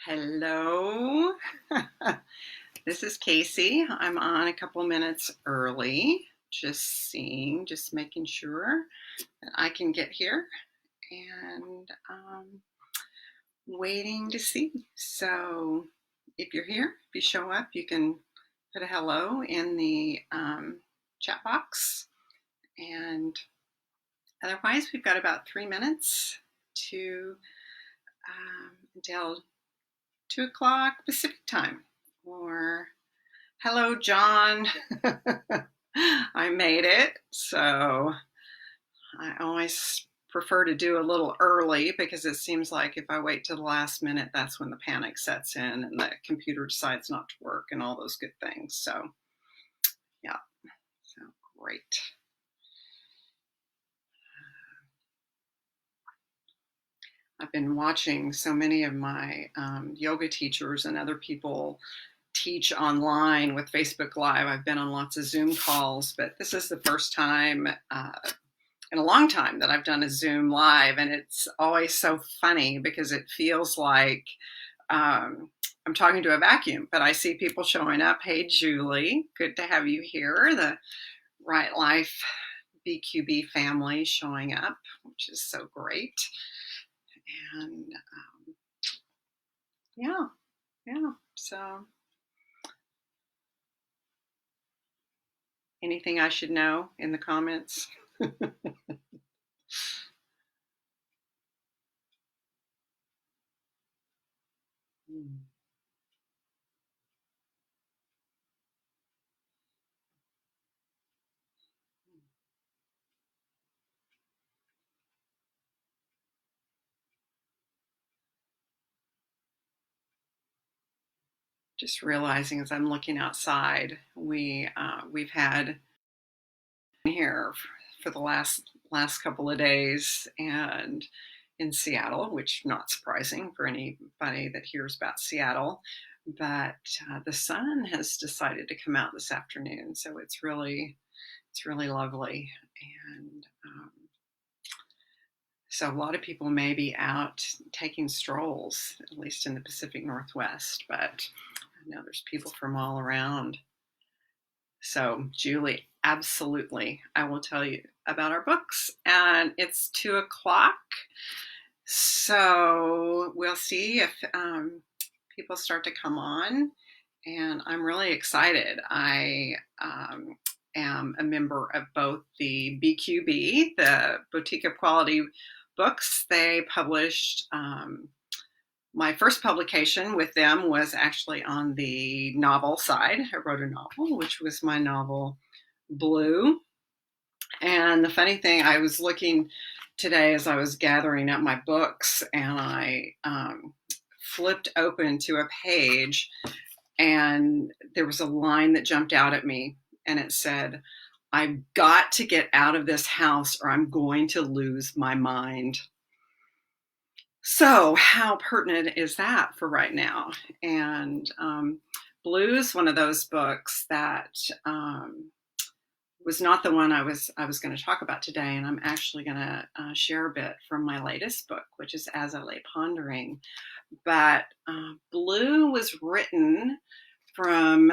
Hello, this is Kayce. I'm on a couple minutes early, just making sure that I can get here and waiting to see. So if you're here, if you show up, you can put a hello in the chat box. And otherwise, we've got about 3 minutes to until 2 o'clock Pacific time. Or hello, John. I made it. So I always prefer to do a little early because it seems like if I wait till the last minute, that's when the panic sets in and the computer decides not to work and all those good things. So, yeah, so great. I've been watching so many of my yoga teachers and other people teach online with Facebook Live. I've been on lots of Zoom calls, but this is the first time in a long time that I've done a Zoom Live, and it's always so funny because it feels like I'm talking to a vacuum, but I see people showing up. Hey, Julie, good to have you here. The Right Life BQB family showing up, which is so great. And yeah, so anything I should know in the comments? Just realizing as I'm looking outside, we've had here for the last couple of days, and in Seattle, which not surprising for anybody that hears about Seattle, but the sun has decided to come out this afternoon, so it's really lovely, and so a lot of people may be out taking strolls, at least in the Pacific Northwest, but I know there's people from all around. So, Julie, absolutely, I will tell you about our books, and it's 2 o'clock. So we'll see if people start to come on, and I'm really excited. I am a member of both the BQB, the Boutique of Quality Books. They published my first publication with them was actually on the novel side. I wrote a novel, which was my novel Blue. And the funny thing, I was looking today as I was gathering up my books, and I flipped open to a page, and there was a line that jumped out at me, and it said, "I've got to get out of this house or I'm going to lose my mind." So how pertinent is that for right now? And Blue is one of those books that was not the one I was going to talk about today, and I'm actually going to share a bit from my latest book, which is As I Lay Pondering. But Blue was written from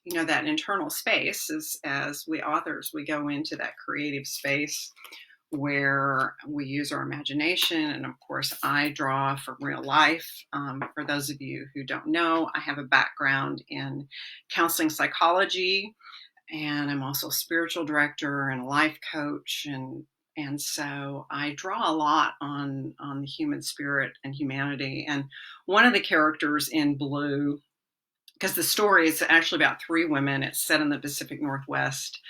that internal space. As we authors, we go into that creative space where we use our imagination, and of course I draw from real life. For those of you who don't know, I have a background in counseling psychology, and I'm also a spiritual director and a life coach, and so I draw a lot on the human spirit and humanity. And one of the characters in Blue, because the story is actually about 3 women, it's set in the Pacific Northwest,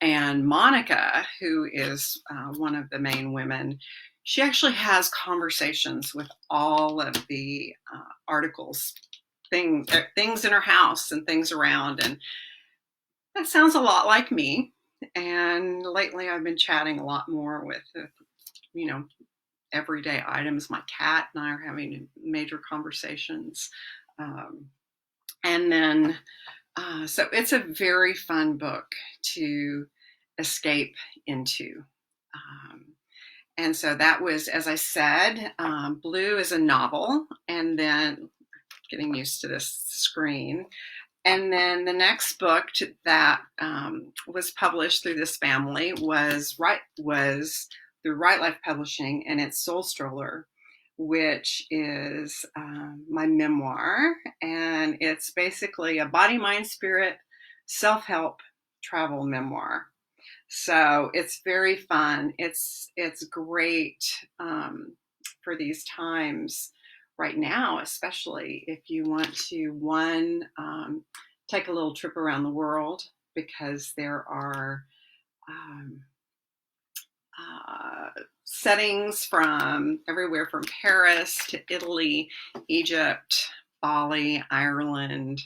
and Monica, who is one of the main women, she actually has conversations with all of the articles, things in her house and things around, and that sounds a lot like me. And lately I've been chatting a lot more with, everyday items. My cat and I are having major conversations. And then, so it's a very fun book to escape into. And so that was, as I said, Blue is a novel. And then getting used to this screen. And then the next book that was published through this family was through Right Life Publishing, and it's Soul Stroller, which is my memoir, and it's basically a body, mind, spirit, self-help travel memoir. So it's very fun. It's great for these times right now, especially if you want to take a little trip around the world, because there are um, settings from everywhere from Paris to Italy, Egypt, Bali, Ireland,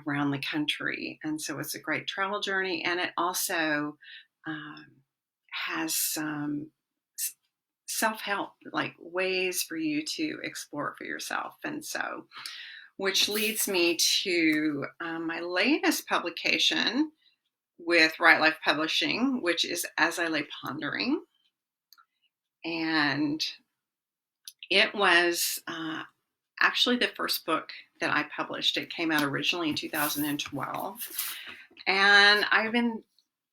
around the country. And so it's a great travel journey. And it also has some self-help, like ways for you to explore for yourself. And so, which leads me to my latest publication with Right Life Publishing, which is As I Lay Pondering. And it was actually the first book that I published. It came out originally in 2012. And I've been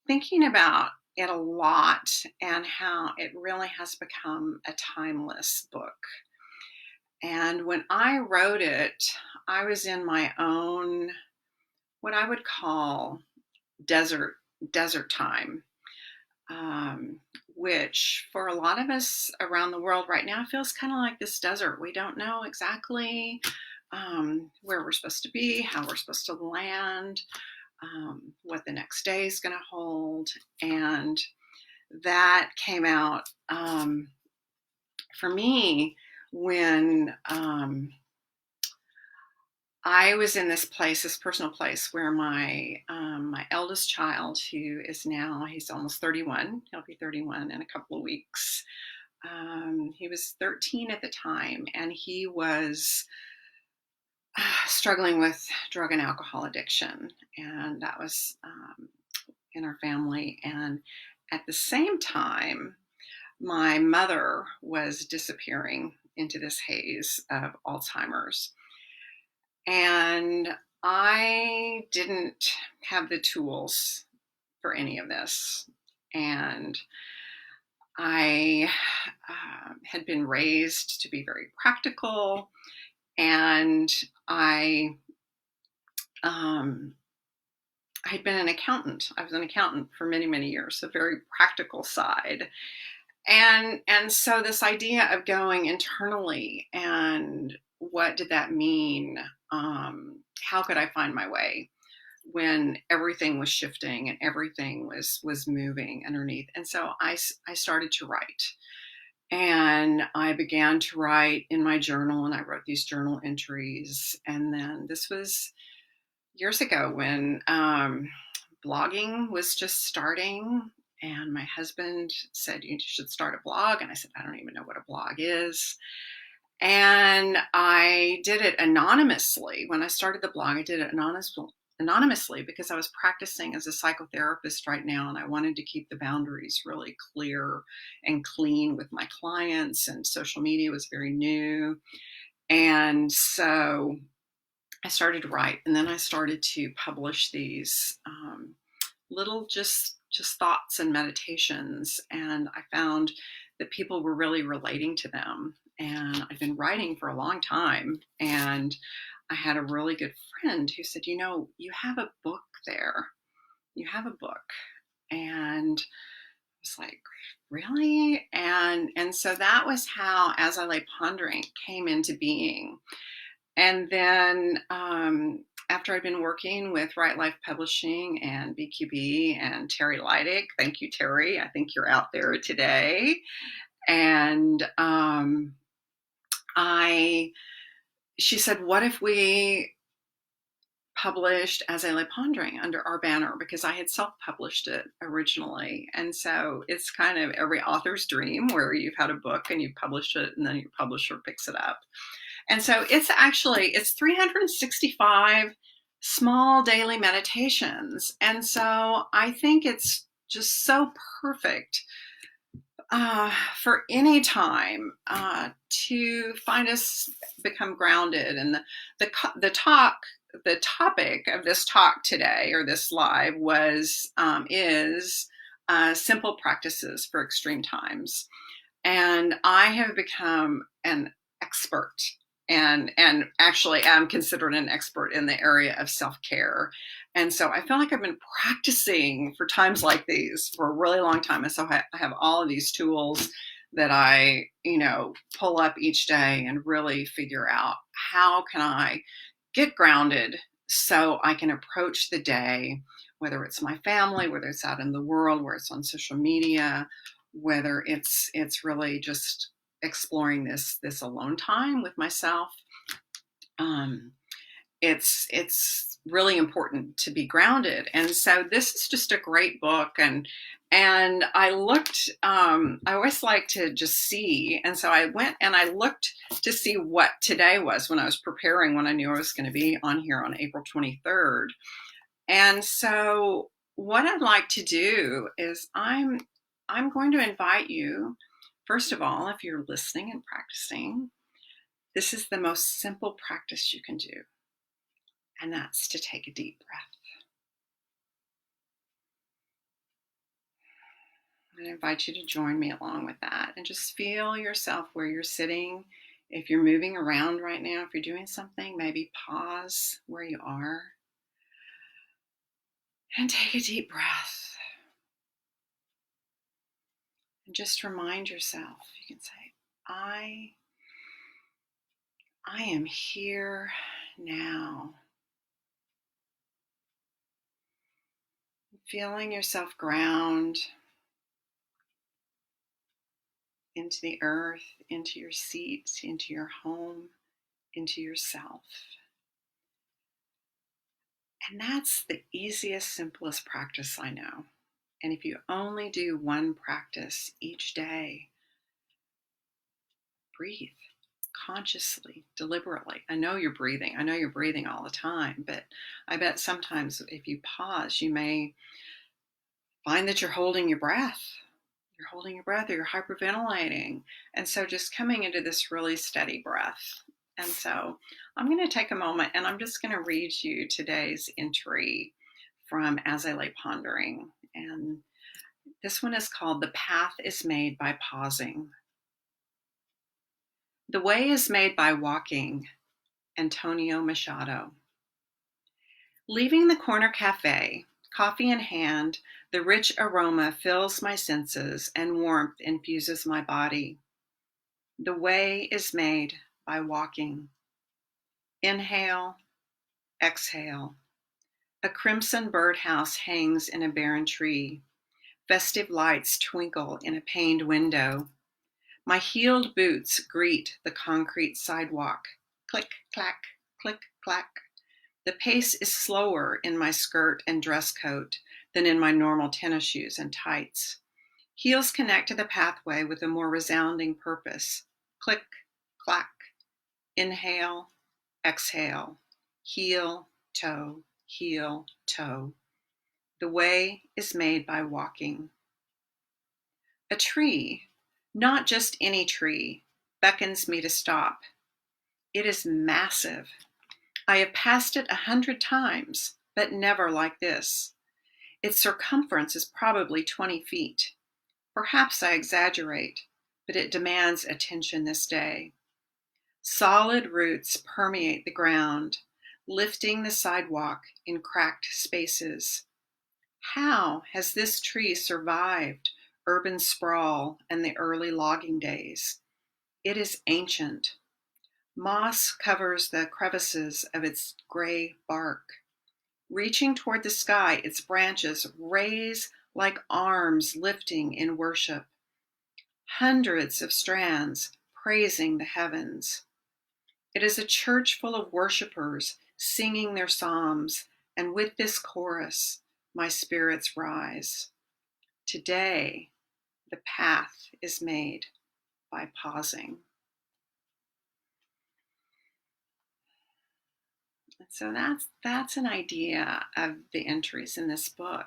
thinking about it a lot and how it really has become a timeless book. And when I wrote it, I was in my own, what I would call desert time, which for a lot of us around the world right now feels kind of like this desert. We don't know exactly where we're supposed to be, how we're supposed to land, what the next day is going to hold. And that came out for me when I was in this place, this personal place, where my eldest child, who is now, he's almost 31, he'll be 31 in a couple of weeks. He was 13 at the time, and he was struggling with drug and alcohol addiction, and that was in our family. And at the same time, my mother was disappearing into this haze of Alzheimer's. And I didn't have the tools for any of this. And I had been raised to be very practical. And I had been an accountant. I was an accountant for many, many years, so very practical side. And so this idea of going internally, and what did that mean? How could I find my way when everything was shifting and everything was moving underneath? And so I started to write, and I began to write in my journal, and I wrote these journal entries. And then this was years ago when blogging was just starting. And my husband said, you should start a blog. And I said, I don't even know what a blog is. And I did it anonymously. When I started the blog, I did it anonymously because I was practicing as a psychotherapist right now. And I wanted to keep the boundaries really clear and clean with my clients. And social media was very new. And so I started to write. And then I started to publish these little just thoughts and meditations, and I found that people were really relating to them. And I've been writing for a long time, and I had a really good friend who said, you have a book there. You have a book. And I was like, really? And so that was how As I Lay Pondering came into being. And then after I'd been working with Right Life Publishing and BQB and Terry Leidig, thank you, Terry. I think you're out there today. And she said, what if we published As I Lay Pondering under our banner? Because I had self-published it originally. And so it's kind of every author's dream, where you've had a book and you've published it, and then your publisher picks it up. And so it's 365 small daily meditations. And so I think it's just so perfect for any time to find us become grounded. And the topic of this talk today, or this live, is simple practices for extreme times. And I have become an expert, and actually am considered an expert in the area of self-care. And so I feel like I've been practicing for times like these for a really long time. And so I have all of these tools that I, pull up each day and really figure out, how can I get grounded so I can approach the day, whether it's my family, whether it's out in the world, where it's on social media, whether it's really just exploring this alone time with myself. It's really important to be grounded. And so this is just a great book. And I looked, I always like to just see. And so I went and I looked to see what today was when I was preparing, when I knew I was going to be on here on April 23rd. And so what I'd like to do is I'm going to invite you, first of all, if you're listening and practicing, this is the most simple practice you can do. And that's to take a deep breath. I invite you to join me along with that, and just feel yourself where you're sitting. If you're moving around right now, if you're doing something, maybe pause where you are and take a deep breath. And just remind yourself, you can say, I am here now. Feeling yourself ground into the earth, into your seat, into your home, into yourself. And that's the easiest, simplest practice I know. And if you only do one practice each day, breathe consciously, deliberately. I know you're breathing. I know you're breathing all the time, but I bet sometimes if you pause, you may find that you're holding your breath. You're holding your breath, or you're hyperventilating. And so just coming into this really steady breath. And so I'm going to take a moment and I'm just going to read you today's entry from As I Lay Pondering. And this one is called The Path is Made by Pausing. The way is made by walking. Antonio Machado. Leaving the corner cafe, coffee in hand, the rich aroma fills my senses and warmth infuses my body. The way is made by walking. Inhale, exhale. A crimson birdhouse hangs in a barren tree. Festive lights twinkle in a paned window. My heeled boots greet the concrete sidewalk. Click, clack, click, clack. The pace is slower in my skirt and dress coat than in my normal tennis shoes and tights. Heels connect to the pathway with a more resounding purpose. Click, clack. Inhale, exhale. Heel, toe, heel, toe. The way is made by walking. A tree, not just any tree, beckons me to stop. It is massive. I have passed it 100 times, but never like this. Its circumference is probably 20 feet. Perhaps I exaggerate, but it demands attention this day. Solid roots permeate the ground, lifting the sidewalk in cracked spaces. How has this tree survived urban sprawl and the early logging days? It is ancient. Moss covers the crevices of its gray bark. Reaching toward the sky, its branches raise like arms lifting in worship. Hundreds of strands praising the heavens. It is a church full of worshipers singing their psalms, and with this chorus, my spirits rise. Today, the path is made by pausing. So that's an idea of the entries in this book.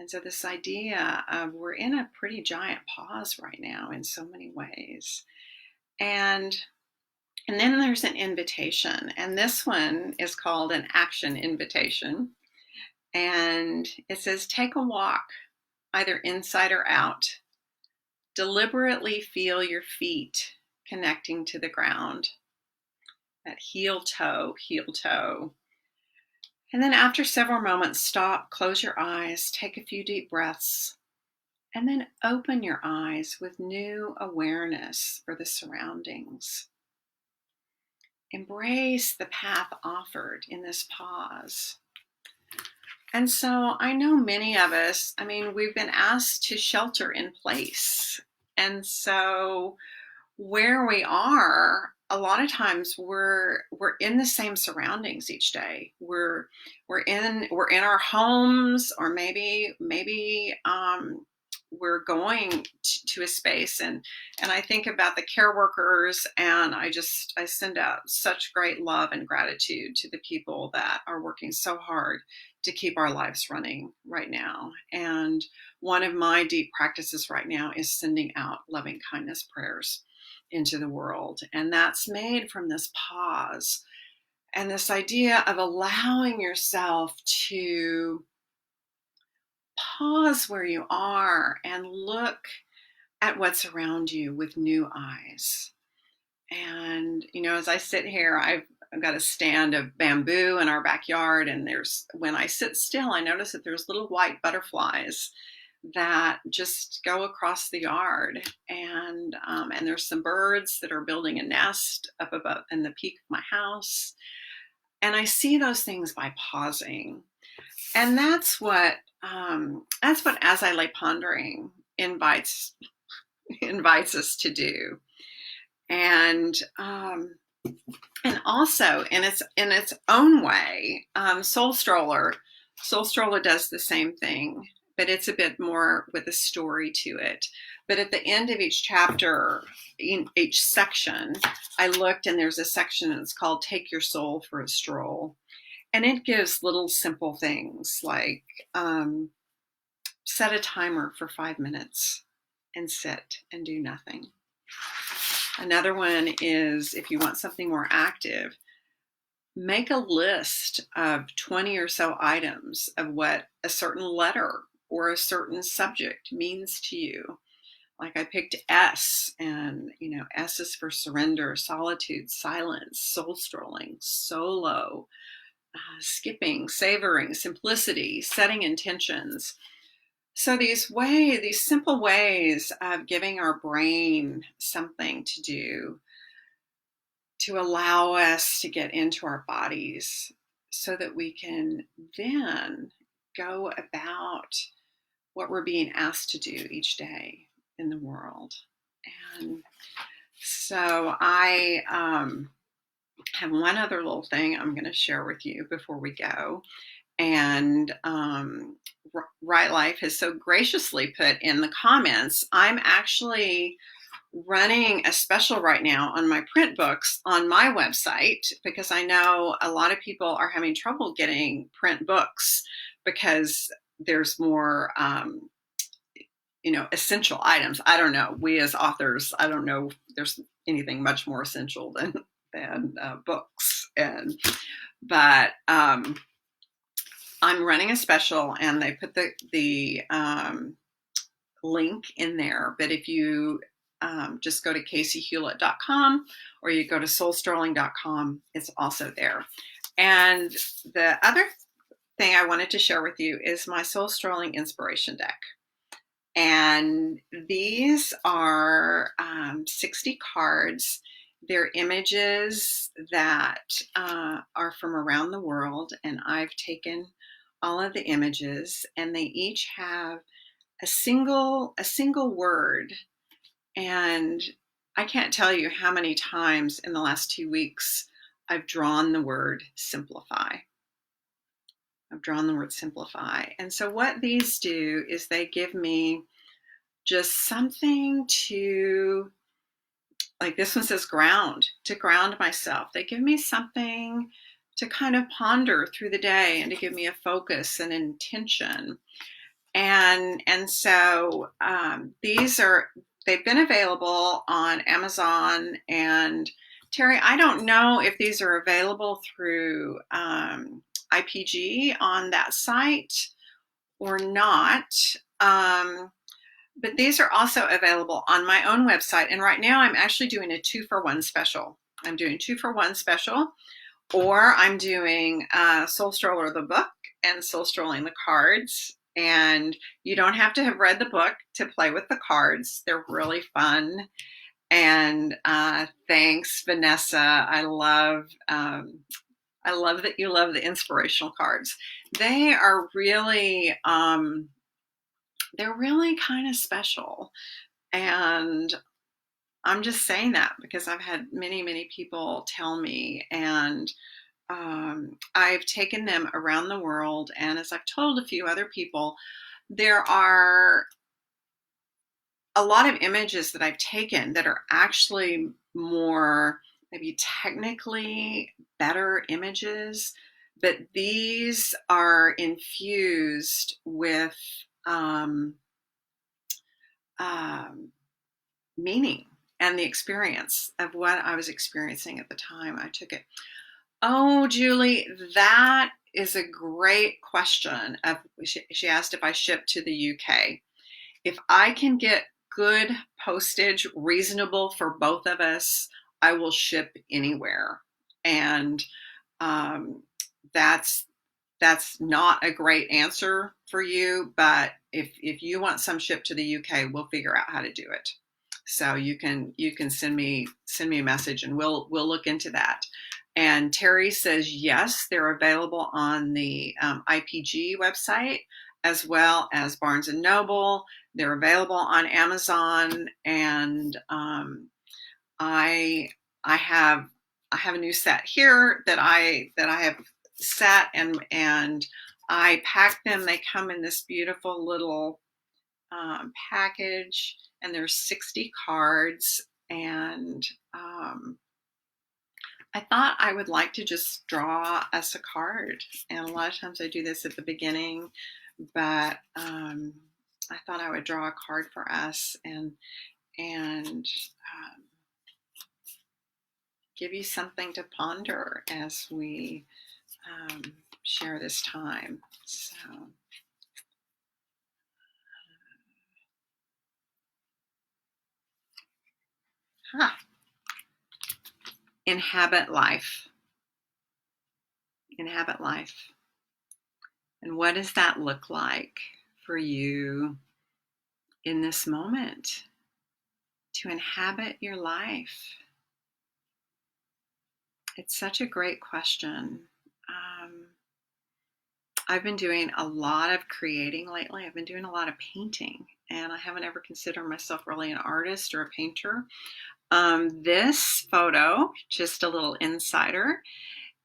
And so this idea of we're in a pretty giant pause right now in so many ways. And then there's an invitation, and this one is called an action invitation. And it says, take a walk, either inside or out. Deliberately feel your feet connecting to the ground. That heel toe, heel toe. And then after several moments, stop, close your eyes, take a few deep breaths, and then open your eyes with new awareness for the surroundings. Embrace the path offered in this pause. And so I know many of us, we've been asked to shelter in place. And so where we are, a lot of times we're in the same surroundings each day. We're in our homes, or maybe we're going to a space, and I think about the care workers, and I send out such great love and gratitude to the people that are working so hard to keep our lives running right now. And one of my deep practices right now is sending out loving kindness prayers into the world. And that's made from this pause and this idea of allowing yourself to pause where you are and look at what's around you with new eyes. And, as I sit here, I've got a stand of bamboo in our backyard, and when I sit still, I notice that there's little white butterflies that just go across the yard, and there's some birds that are building a nest up above in the peak of my house, and I see those things by pausing. And that's what As I Lay Pondering invites us to do. And also in its own way, Soul Stroller does the same thing, but it's a bit more with a story to it. But at the end of each chapter, in each section, I looked, and there's a section that's called Take Your Soul for a Stroll. And it gives little simple things like set a timer for 5 minutes and sit and do nothing. Another one is, if you want something more active, make a list of 20 or so items of what a certain letter or a certain subject means to you. Like I picked S, and S is for surrender, solitude, silence, soul strolling, solo, skipping, savoring, simplicity, setting intentions. So these simple ways of giving our brain something to do to allow us to get into our bodies so that we can then go about what we're being asked to do each day in the world. And so I have one other little thing I'm going to share with you before we go. And Right Life has so graciously put in the comments, I'm actually running a special right now on my print books on my website, because I know a lot of people are having trouble getting print books because there's more essential items. I don't know. We as authors, I don't know if there's anything much more essential than books. But I'm running a special, and they put the link in there. But if you just go to KayceHughlett.com, or you go to soulstrolling.com, it's also there. And the other thing I wanted to share with you is my Soul Strolling Inspiration Deck. And these are 60 cards. They're images that are from around the world, and I've taken all of the images, and they each have a single word. And I can't tell you how many times in the last 2 weeks I've drawn the word simplify. And so what these do is they give me just something to, like this one says to ground myself. They give me something to kind of ponder through the day and to give me a focus and intention. And so they've been available on Amazon. And Terry, I don't know if these are available through IPG on that site or not. But these are also available on my own website. And right now I'm actually doing a 2-for-1 special. I'm doing 2-for-1 special, or I'm doing Soul Stroller the book and Soul Strolling the cards. And you don't have to have read the book to play with the cards. They're really fun. And thanks, Vanessa. I love that you love the inspirational cards. They are really they're really kind of special. And I'm just saying that because I've had many, many people tell me, and I've taken them around the world. And as I've told a few other people, there are a lot of images that I've taken that are actually more maybe technically better images, but these are infused with meaning and the experience of what I was experiencing at the time I took it. Oh, Julie, that is a great question. She asked if I ship to the UK. If I can get good postage, reasonable for both of us, I will ship anywhere. And um, that's not a great answer for you, but if you want some shipped to the UK, we'll figure out how to do it. So you can send me a message and we'll look into that. And Terry says yes, they're available on the IPG website as well as Barnes and Noble. They're available on Amazon, and I have a new set here that I have set, and I packed them. They come in this beautiful little package, and there's 60 cards. And I thought I would like to just draw us a card. And a lot of times I do this at the beginning, but I thought I would draw a card for us and give you something to ponder as we share this time. So, inhabit life. Inhabit life. And what does that look like for you in this moment? To inhabit your life. It's such a great question. I've been doing a lot of creating lately. I've been doing a lot of painting, and I haven't ever considered myself really an artist or a painter. This photo, just a little insider,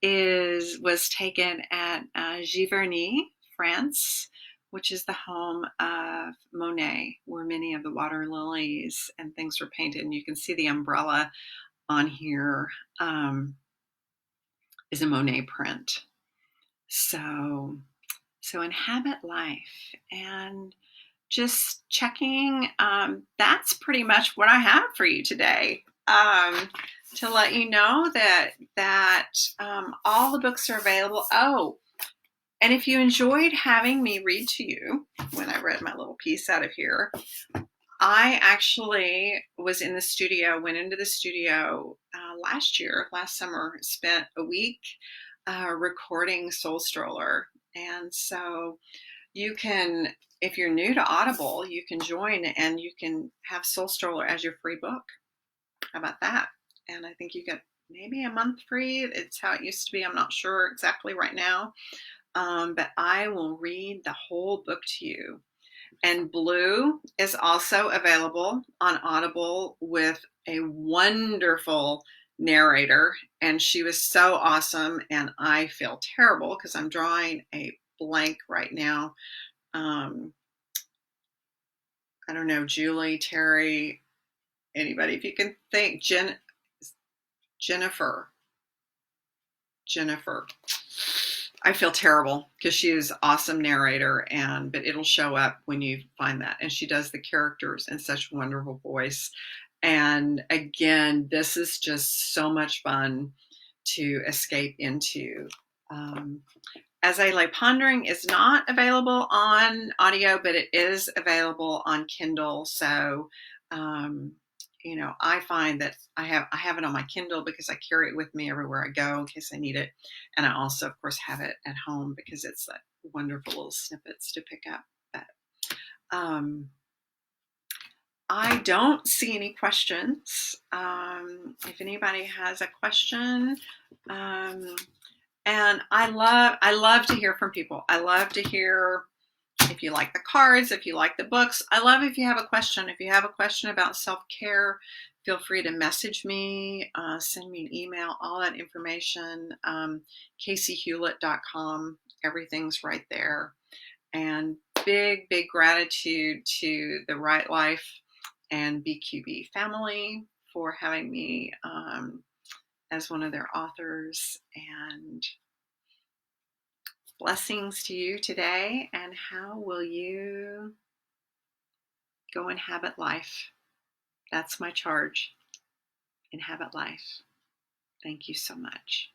was taken at Giverny, France, which is the home of Monet, where many of the water lilies and things were painted. And you can see the umbrella on here is a Monet print. So inhabit life and just checking. That's pretty much what I have for you today. To let you know that all the books are available. Oh, and if you enjoyed having me read to you when I read my little piece out of here, I actually went into the studio last summer, spent a week recording Soul Stroller. And so you can, if you're new to Audible, you can join and you can have Soul Stroller as your free book. How about that? And I think you get maybe a month free. It's how it used to be. I'm not sure exactly right now. But I will read the whole book to you. And Blue is also available on Audible with a wonderful narrator. And she was so awesome. And I feel terrible because I'm drawing a blank right now. I don't know, Julie, Terry, anybody, if you can think. Jennifer. I feel terrible because she is an awesome narrator, but it'll show up when you find that. And she does the characters in such a wonderful voice. And again, this is just so much fun to escape into. Um, As I Lay Pondering is not available on audio, but it is available on Kindle. So, um, I find that I have it on my Kindle because I carry it with me everywhere I go in case I need it, and I also, of course, have it at home because it's like wonderful little snippets to pick up. But I don't see any questions. If anybody has a question. And I love to hear from people. I love to hear if you like the cards, if you like the books. I love if you have a question. If you have a question about self-care, feel free to message me, send me an email, all that information, KayceHughlett.com. Everything's right there. And big, big gratitude to the Right Life and BQB family for having me as one of their authors, and blessings to you today. And how will you go inhabit life? That's my charge. Inhabit life. Thank you so much.